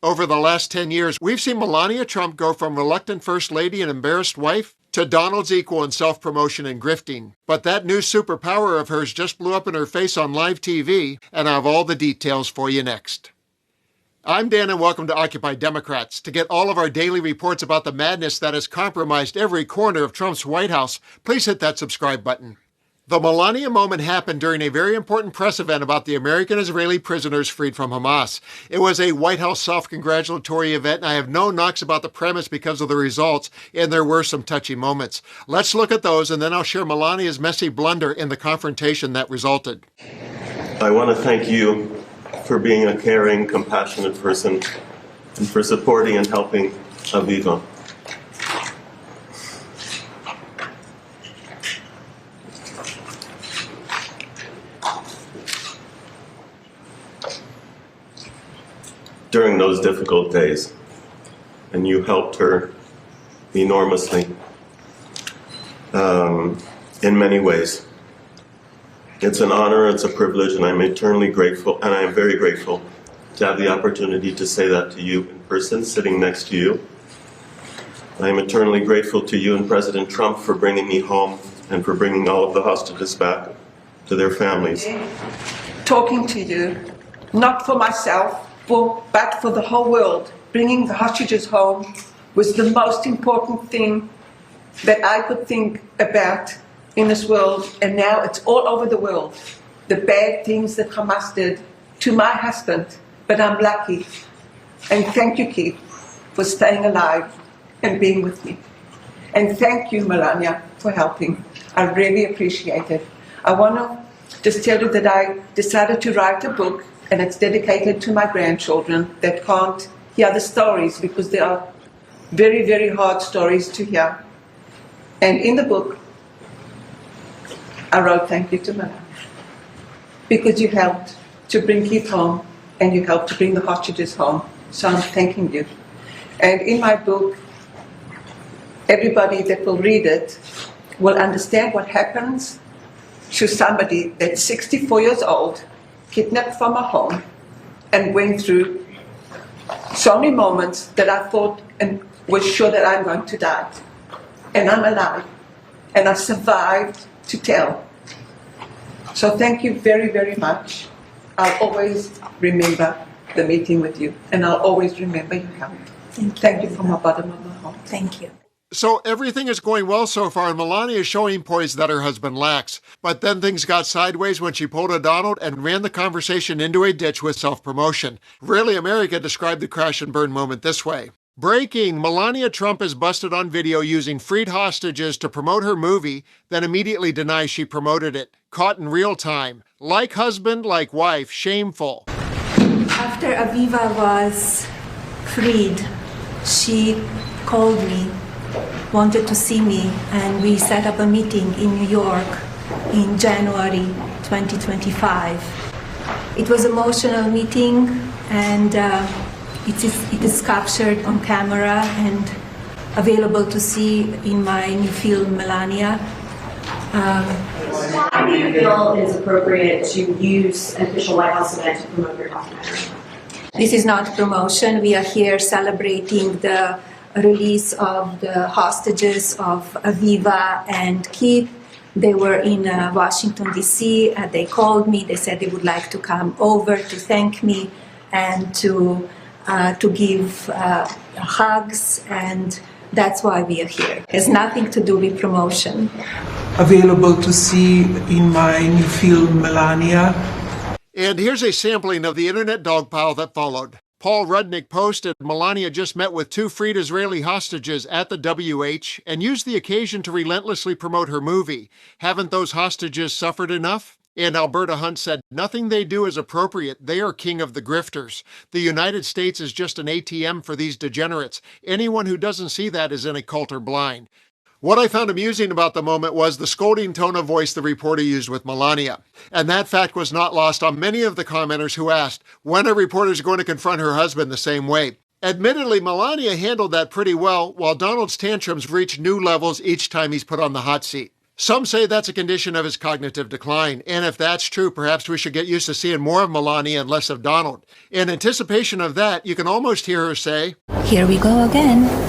Over the last 10 years, we've seen Melania Trump go from reluctant first lady and embarrassed wife to Donald's equal in self-promotion and grifting. But that new superpower of hers just blew up in her face on live TV, and I have all the details for you next. I'm Dan, and welcome to Occupy Democrats. To get all of our daily reports about the madness that has compromised every corner of Trump's White House, please hit that subscribe button. The Melania moment happened during a very important press event about the American-Israeli prisoners freed from Hamas. It was a White House self-congratulatory event, and I have no knocks about the premise because of the results, and there were some touchy moments. Let's look at those, and then I'll share Melania's messy blunder in the confrontation that resulted. I want to thank you for being a caring, compassionate person and for supporting and helping Aviva. During those difficult days, and you helped her enormously in many ways. It's an honor, it's a privilege, and I'm eternally grateful, and I am very grateful to have the opportunity to say that to you in person, sitting next to you. I am eternally grateful to you and President Trump for bringing me home and for bringing all of the hostages back to their families. Talking to you, not for myself, but for the whole world. Bringing the hostages home was the most important thing that I could think about in this world, and now it's all over the world. The bad things that Hamas did to my husband, but I'm lucky. And thank you, Keith, for staying alive and being with me. And thank you, Melania, for helping. I really appreciate it. I want to just tell you that I decided to write a book, and it's dedicated to my grandchildren that can't hear the stories because they are very, very hard stories to hear. And in the book, I wrote thank you to Melania, because you helped to bring Keith home and you helped to bring the hostages home. So I'm thanking you. And in my book, everybody that will read it will understand what happens to somebody that's 64 years old, kidnapped from a home, and went through so many moments that I thought and was sure that I'm going to die. And I'm alive. And I survived to tell. So thank you very, very much. I'll always remember the meeting with you, and I'll always remember your help. Thank you from the bottom of my heart. Thank you. So everything is going well so far, and Melania is showing poise that her husband lacks. But then things got sideways when she pulled a Donald and ran the conversation into a ditch with self-promotion. Really, America described the crash and burn moment this way. Breaking! Melania Trump is busted on video using freed hostages to promote her movie, then immediately denies she promoted it. Caught in real time. Like husband, like wife. Shameful. After Aviva was freed, she called me, wanted to see me, and we set up a meeting in New York in January 2025. It was an emotional meeting, and it is captured on camera and available to see in my new film, Melania. Why do you feel it is appropriate to use an official White House event to promote your documentary? This is not promotion. We are here celebrating the release of the hostages of Aviva and Keith. They were in Washington, D.C. They called me. They said they would like to come over to thank me and to give hugs, and that's why we are here. It has nothing to do with promotion. Available to see in my new film, Melania. And here's a sampling of the internet dogpile that followed. Paul Rudnick posted, Melania just met with 2 freed Israeli hostages at the WH and used the occasion to relentlessly promote her movie. Haven't those hostages suffered enough? And Alberta Hunt said, nothing they do is appropriate. They are king of the grifters. The United States is just an ATM for these degenerates. Anyone who doesn't see that is in a cult or blind. What I found amusing about the moment was the scolding tone of voice the reporter used with Melania. And that fact was not lost on many of the commenters who asked, when are reporters going to confront her husband the same way? Admittedly, Melania handled that pretty well, while Donald's tantrums reached new levels each time he's put on the hot seat. Some say that's a condition of his cognitive decline, and if that's true, perhaps we should get used to seeing more of Melania and less of Donald. In anticipation of that, you can almost hear her say, Here we go again.